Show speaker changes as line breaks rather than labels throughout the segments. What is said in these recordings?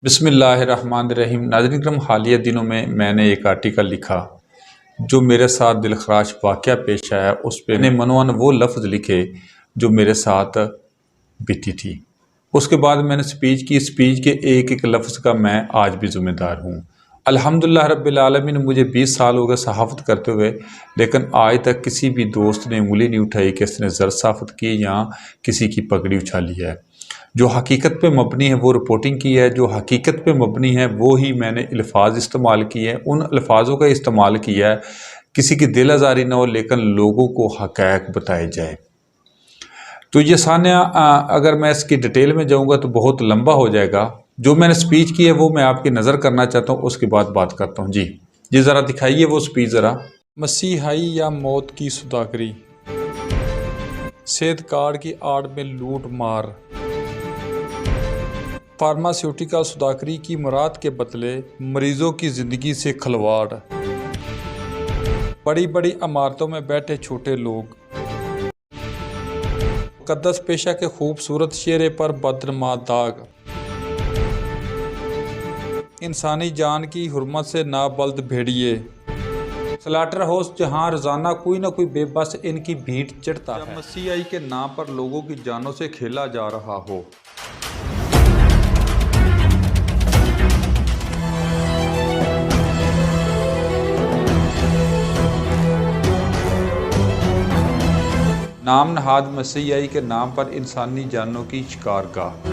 बिस्मिल्लाहिर्रहमानिर्रहीम। नाज़रीन करम, हालिया दिनों में मैंने एक आर्टिकल लिखा जो मेरे साथ दिलखराश वाक़या पेश आया। उस पे मैंने मनोवन वो लफ्ज़ लिखे जो मेरे साथ बीती थी। उसके बाद मैंने स्पीच की। स्पीच के एक एक लफ्ज़ का मैं आज भी ज़िम्मेदार हूँ। अल्हम्दुलिल्लाह रब्बिल आलमीन, मुझे 20 साल हो गए सहाफ़त करते हुए, लेकिन आज तक किसी भी दोस्त ने उंगली नहीं उठाई कि इसने ज़र सहाफ़त की या किसी की पगड़ी उछाली है। जो हकीकत पे मबनी है वो रिपोर्टिंग की है, जो हकीकत पे मबनी है वो ही मैंने अल्फाज इस्तेमाल किए हैं। उन अल्फाजों का इस्तेमाल किया है, किसी की दिल आज़ारी ना हो लेकिन लोगों को हक़ाइक़ बताए जाए। तो ये सान्या अगर मैं इसकी डिटेल में जाऊँगा तो बहुत लंबा हो जाएगा। जो मैंने स्पीच की है वो मैं आपकी नज़र करना चाहता हूँ, उसके बाद बात करता हूँ। जी ज़रा दिखाइए वो स्पीच ज़रा। मसीहाई या मौत की सुदागरी, सेहत कार्ड की आड़ में लूट मार, फार्मास्यूटिकल सुदागरी की मुराद के बदले मरीजों की ज़िंदगी से खिलवाड़, बड़ी बड़ी इमारतों में बैठे छोटे लोग, मुक़द्दस पेशा के खूबसूरत चेहरे पर बदनुमा दाग, इंसानी जान की हुर्मत से नाबल्द भेड़िए, स्लाटर हाउस जहाँ रोज़ाना कोई ना कोई बेबस इनकी भीड़ चढ़ता है। मसीहाई के नाम पर लोगों की जानों से खेला जा रहा हो। नाम नहाद मसीहाई के नाम पर इंसानी जानों की शिकारगाह,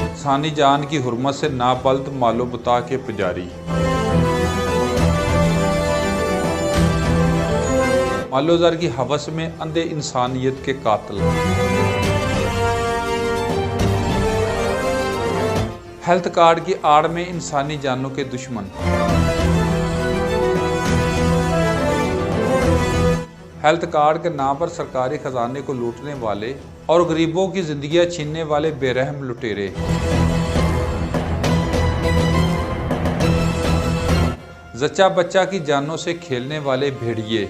इंसानी जान की हुर्मत से नाबल्द मालो बता के पुजारी, मालोज़र की हवस में अंधे इंसानियत के कातिल, हेल्थ कार्ड की आड़ में इंसानी जानों के दुश्मन, हेल्थ कार्ड के नाम पर सरकारी खजाने को लूटने वाले और गरीबों की जिंदगियां छीनने वाले बेरहम लुटेरे, जच्चा बच्चा की जानों से खेलने वाले भेड़िए,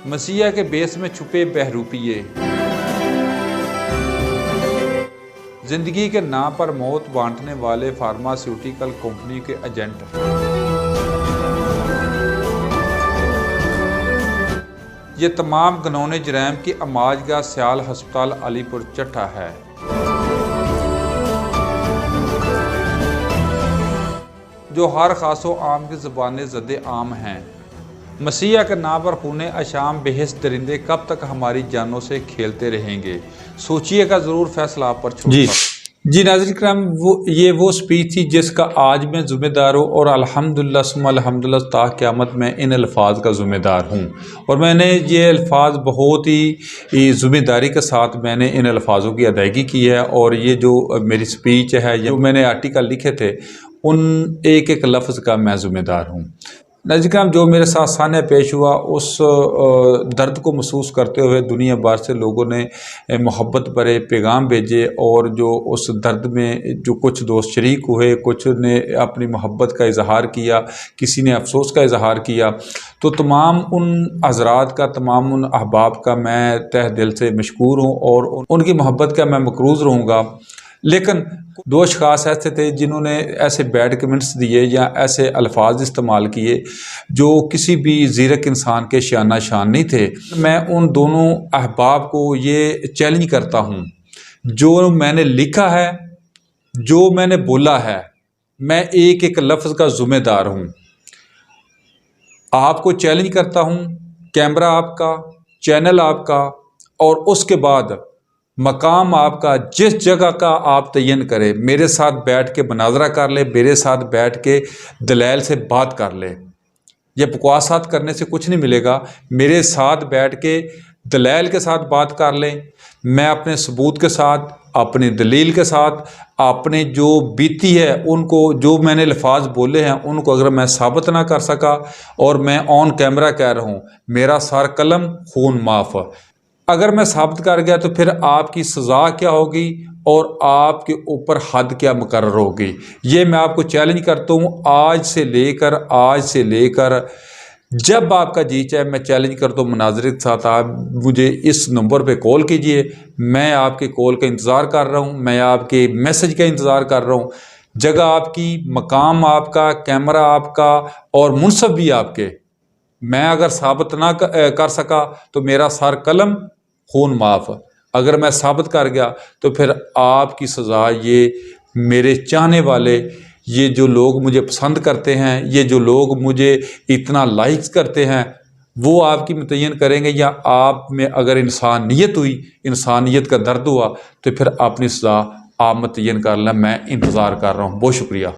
मसीहा के बेस में छुपे बहरूपिये, जिंदगी के नाम पर मौत बांटने वाले फार्मास्यूटिकल कंपनी के एजेंट, ये तमाम घनौने जराइम की अमाजगाह सियाल हस्पताल अलीपुर चट्टा है। जो हर खासो आम की ज़बान ज़द आम हैं। मसीहा के नाम पर खूने अशाम बेहस दरिंदे कब तक हमारी जानों से खेलते रहेंगे? सोचिएगा ज़रूर, फैसला आप पर छोड़ता। जी नाज़रीन करम, वो स्पीच थी जिसका आज मैं ज़िम्मेदार हूँ और अल्हम्दुलिल्लाह सुम्मा अल्हम्दुलिल्लाह ता क़यामत में इन अल्फाज का ज़िम्मेदार हूँ। और मैंने ये अल्फाज बहुत ही ज़िम्मेदारी के साथ मैंने इन अल्फाजों की अदायगी की है। और ये जो मेरी स्पीच है, जो मैंने आर्टिकल लिखे थे, उन एक एक लफ्ज़ का मैं ज़िम्मेदार हूँ। नाज़रीन करम, जो मेरे साथ सामने पेश हुआ उस दर्द को महसूस करते हुए दुनिया भर से लोगों ने मोहब्बत भरे पैगाम भेजे और जो उस दर्द में जो कुछ दोस्त शरीक हुए, कुछ ने अपनी मोहब्बत का इजहार किया, किसी ने अफसोस का इजहार किया। तो तमाम उन हज़रात का, तमाम उन अहबाब का मैं तहे दिल से मशकूर हूँ और उनकी मोहब्बत का मैं मकरूज़ रहूँगा। लेकिन दो अशख़ास ऐसे थे जिन्होंने ऐसे बैड कमेंट्स दिए या ऐसे अल्फाज इस्तेमाल किए जो किसी भी ज़ीरक इंसान के शाना शान नहीं थे। मैं उन दोनों अहबाब को ये चैलेंज करता हूँ, जो मैंने लिखा है, जो मैंने बोला है, मैं एक एक लफ्ज़ का ज़िम्मेदार हूँ। आपको चैलेंज करता हूँ, कैमरा आपका, चैनल आपका, और उसके बाद मकाम आपका, जिस जगह का आप तयन करें, मेरे साथ बैठ के मुनाज़रा कर ले, मेरे साथ बैठ के दलाइल से बात कर ले। ये बकवासात करने से कुछ नहीं मिलेगा। मेरे साथ बैठ के दलाइल के साथ बात कर लें। मैं अपने सबूत के साथ, अपनी दलील के साथ, आपने जो बीती है उनको, जो मैंने अल्फाज बोले हैं उनको अगर मैं साबित ना कर सका और मैं ऑन कैमरा कह रहा हूँ, मेरा सर कलम खून माफ़, अगर मैं साबित कर गया तो फिर आपकी सज़ा क्या होगी और आपके ऊपर हद क्या मुकर्रर होगी। ये मैं आपको चैलेंज करता हूँ। आज से लेकर जब आपका जी चाहे मैं चैलेंज कर दो मुनाजरे के साथ, आप मुझे इस नंबर पे कॉल कीजिए। मैं आपके कॉल का इंतज़ार कर रहा हूँ, मैं आपके मैसेज का इंतज़ार कर रहा हूँ। जगह आपकी, मकाम आपका, कैमरा आपका और मुनसब भी आपके। मैं अगर साबित ना कर सका तो मेरा सर कलम खून माफ़। अगर मैं साबित कर गया तो फिर आपकी सज़ा, ये मेरे चाहने वाले, ये जो लोग मुझे पसंद करते हैं, ये जो लोग मुझे इतना लाइक्स करते हैं, वो आपकी मुतय्यन करेंगे। या आप में अगर इंसानियत हुई, इंसानियत का दर्द हुआ, तो फिर अपनी सज़ा आप मुतय्यन कर लें। मैं इंतज़ार कर रहा हूँ। बहुत शुक्रिया।